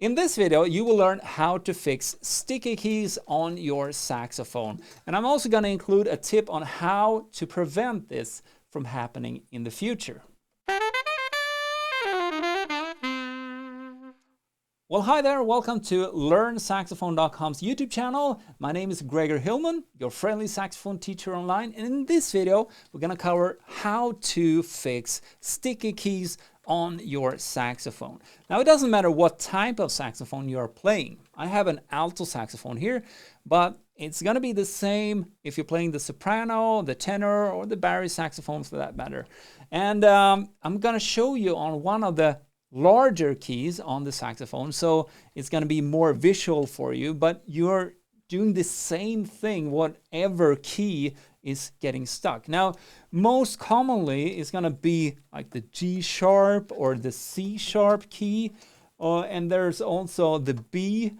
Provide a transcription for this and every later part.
In this video, you will learn how to fix sticky keys on your saxophone. And I'm also going to include a tip on how to prevent this from happening in the future. Well, hi there. Welcome to LearnSaxophone.com's YouTube channel. My name is Gregor Hillman, your friendly saxophone teacher online. And in this video, we're going to cover how to fix sticky keys on your saxophone. Now, it doesn't matter what type of saxophone you are playing. I have an alto saxophone here, but it's going to be the same if you're playing the soprano, the tenor, or the baritone saxophone for that matter. And I'm going to show you on one of the larger keys on the saxophone, so it's going to be more visual for you, but you're doing the same thing whatever key is getting stuck. Now, most commonly it's going to be like the G sharp or the C sharp key, and there's also the B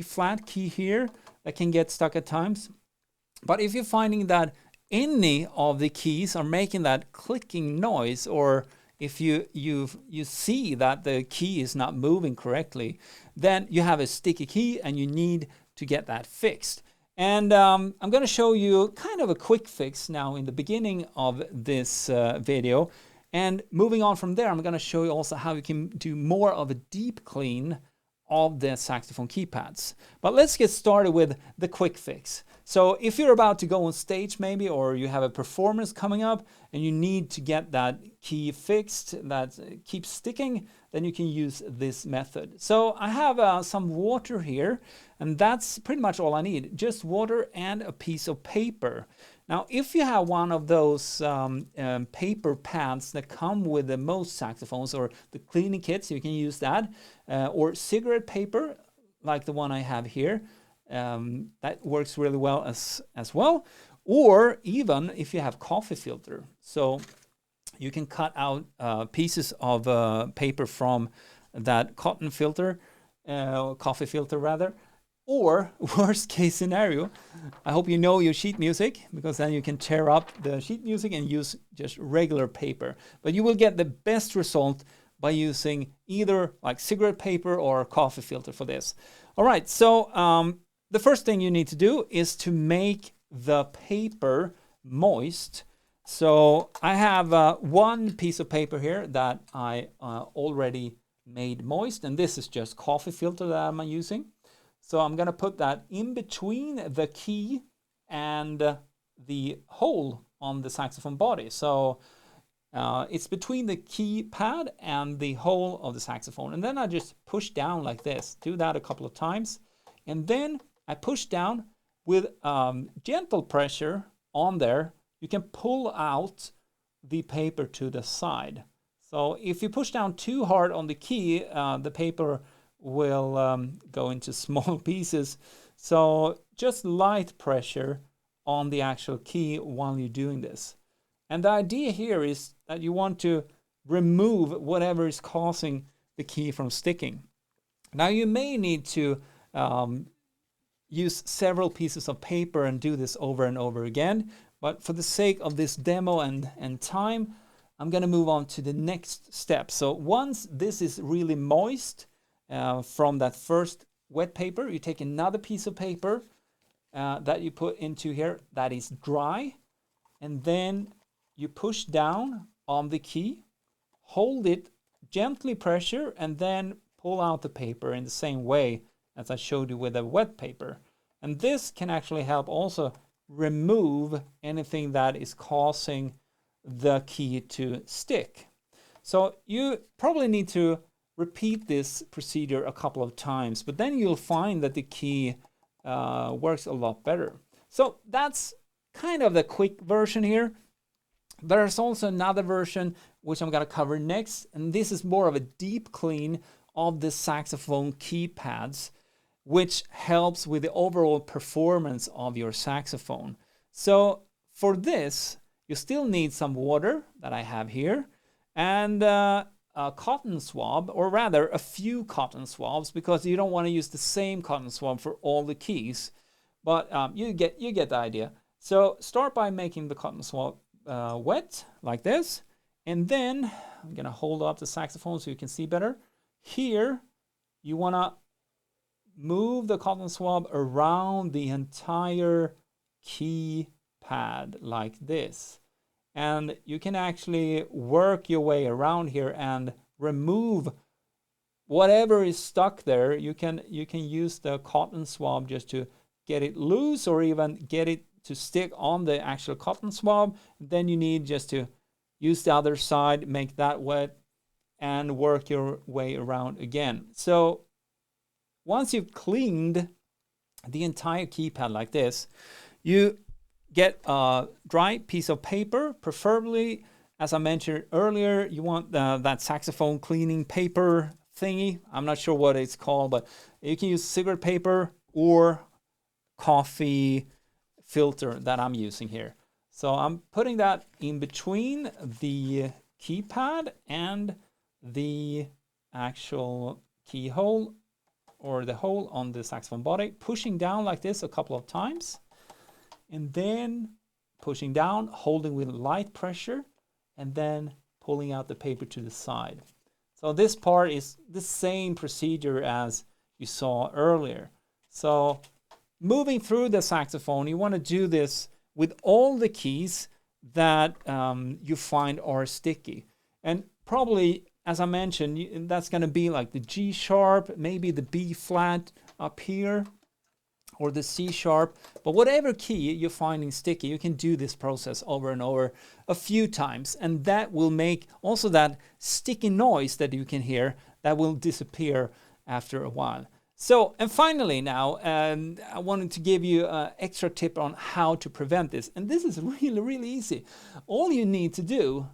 flat key here that can get stuck at times. But if you're finding that any of the keys are making that clicking noise, or if you see that the key is not moving correctly, then you have a sticky key and you need to get that fixed. And I'm going to show you kind of a quick fix now in the beginning of this video. And moving on from there, I'm going to show you also how you can do more of a deep clean of the saxophone keypads. But let's get started with the quick fix. So if you're about to go on stage maybe, or you have a performance coming up and you need to get that key fixed that keeps sticking, then you can use this method. So I have some water here, and that's pretty much all I need. Just water and a piece of paper. Now, if you have one of those paper pads that come with the most saxophones, or the cleaning kits, you can use that, or cigarette paper like the one I have here. That works really well as well. Or even if you have coffee filter, so you can cut out pieces of paper from that cotton filter, coffee filter rather. Or worst case scenario, I hope you know your sheet music, because then you can tear up the sheet music and use just regular paper. But you will get the best result by using either like cigarette paper or coffee filter for this. All right, so the first thing you need to do is to make the paper moist. So I have one piece of paper here that I already made moist, and this is just coffee filter that I'm using. So I'm going to put that in between the key and the hole on the saxophone body. So it's between the key pad and the hole of the saxophone. And then I just push down like this. Do that a couple of times. And then I push down with gentle pressure on there. You can pull out the paper to the side. So if you push down too hard on the key, the paper will go into small pieces. So just light pressure on the actual key while you're doing this. And the idea here is that you want to remove whatever is causing the key from sticking. Now you may need to use several pieces of paper and do this over and over again. But for the sake of this demo and time, I'm going to move on to the next step. So once this is really moist from that first wet paper, you take another piece of paper that you put into here that is dry, and then you push down on the key, hold it, gently pressure, and then pull out the paper in the same way as I showed you with the wet paper. And this can actually help also remove anything that is causing the key to stick. So you probably need to repeat this procedure a couple of times, but then you'll find that the key works a lot better. So that's kind of the quick version here. There's also another version which I'm going to cover next, and this is more of a deep clean of the saxophone keypads, which helps with the overall performance of your saxophone. So for this, you still need some water that I have here, and a cotton swab, or rather a few cotton swabs, because you don't want to use the same cotton swab for all the keys. But you get the idea. So start by making the cotton swab wet like this, and then I'm going to hold up the saxophone so you can see better. Here you want to move the cotton swab around the entire keypad like this. And you can actually work your way around here and remove whatever is stuck there. You can use the cotton swab just to get it loose, or even get it to stick on the actual cotton swab. Then you need just to use the other side, make that wet, and work your way around again. So once you've cleaned the entire keypad like this, you get a dry piece of paper, preferably, as I mentioned earlier, you want that saxophone cleaning paper thingy. I'm not sure what it's called, but you can use cigarette paper or coffee filter that I'm using here. So I'm putting that in between the keypad and the actual keyhole, or the hole on the saxophone body, pushing down like this a couple of times, and then pushing down, holding with light pressure, and then pulling out the paper to the side. So this part is the same procedure as you saw earlier. So moving through the saxophone, you want to do this with all the keys that you find are sticky. And probably, as I mentioned, that's going to be like the G sharp, maybe the B flat up here, or the C sharp. But whatever key you're finding sticky, you can do this process over and over a few times. And that will make also that sticky noise that you can hear, that will disappear after a while. So, and finally now, I wanted to give you an extra tip on how to prevent this. And this is really, really easy. All you need to do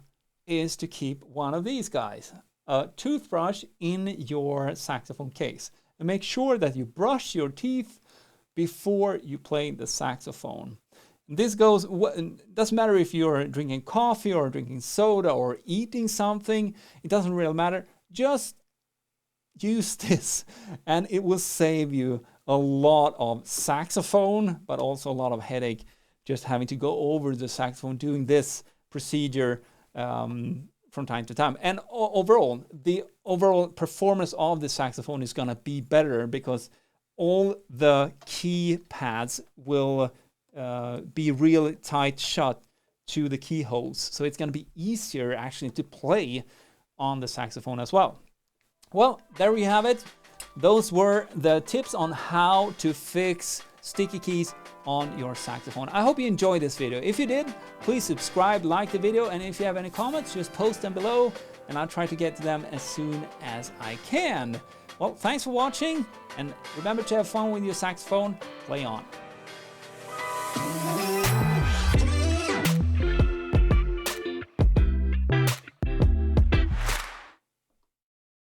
is to keep one of these guys, a toothbrush, in your saxophone case. And make sure that you brush your teeth before you play the saxophone. This goes, doesn't matter if you're drinking coffee or drinking soda or eating something, it doesn't really matter. Just use this and it will save you a lot of saxophone, but also a lot of headache just having to go over the saxophone, doing this procedure from time to time. And overall, the overall performance of the saxophone is going to be better because all the key pads will be really tight shut to the keyholes. So it's going to be easier actually to play on the saxophone as well. Well, there we have it. Those were the tips on how to fix sticky keys on your saxophone. I hope you enjoyed this video. If you did, please subscribe, like the video, and if you have any comments, just post them below and I'll try to get to them as soon as I can. Well, thanks for watching, and remember to have fun with your saxophone. Play on.